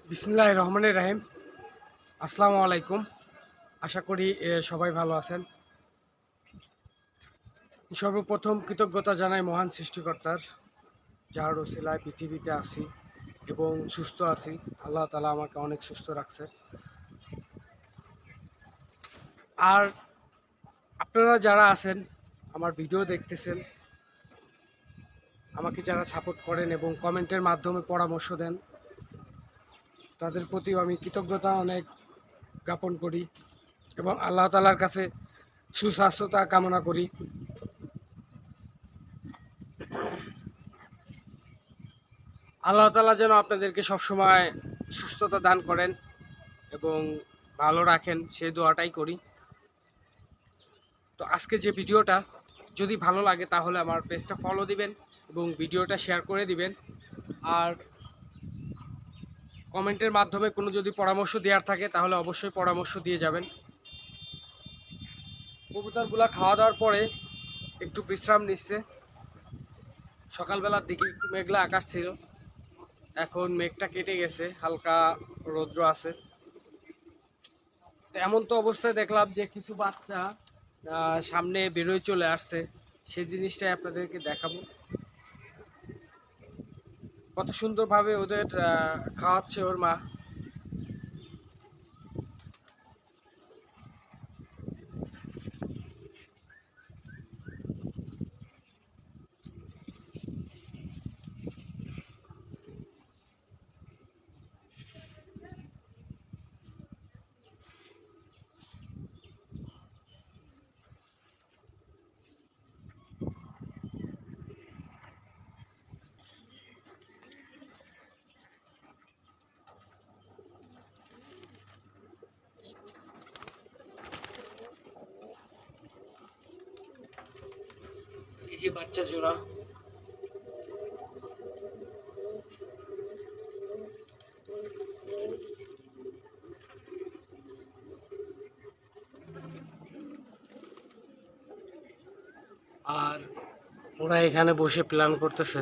বিসমিল্লাহির রহমানির রহিম। আসসালামু আলাইকুম। আশা করি সবাই ভালো আছেন। সর্বপ্রথম কৃতজ্ঞতা জানাই মহান সৃষ্টিকর্তার, যার ওসিলায় পৃথিবীতে আছি এবং সুস্থ আছি। আল্লাহ তাআলা আমাকে অনেক সুস্থ রাখছে। আর আপনারা যারা আছেন, আমার ভিডিও দেখতেছেন, আমাকে যারা সাপোর্ট করেন এবং কমেন্টের মাধ্যমে পরামর্শ দেন, তাদের প্রতিও আমি কৃতজ্ঞতা অনেক জ্ঞাপন করি এবং আল্লাহ তাআলার কাছে সুস্বাস্থ্যতা কামনা করি। আল্লাহ তাআলা যেন আপনাদেরকে সবসময় সুস্থতা দান করেন এবং ভালো রাখেন, সেই দোয়াটাই করি। তো আজকে যে ভিডিওটা যদি ভালো লাগে তাহলে আমার পেজটা ফলো দিবেন এবং ভিডিওটা শেয়ার করে দিবেন। আর কমেন্টের মাধ্যমে কোনো যদি পরামর্শ দেওয়ার থাকে তাহলে অবশ্যই পরামর্শ দিয়ে যাবেন। কবুতরগুলা খাওয়া দাওয়ার পরে একটু বিশ্রাম নিচ্ছে। সকালবেলার দিকে একটু মেঘলা আকাশ ছিল, এখন মেঘটা কেটে গেছে, হালকা রৌদ্র আছে। তো এমন তো অবস্থায় দেখলাম যে কিছু বাচ্চা সামনে বেরোয় চলে আসছে, সেই জিনিসটাই আপনাদেরকে দেখাবো। কত সুন্দরভাবে ওদের খাওয়াচ্ছে ওর মা। এই যে বাচ্চা জোড়া, আর ওরা এখানে বসে প্ল্যান করতেছে।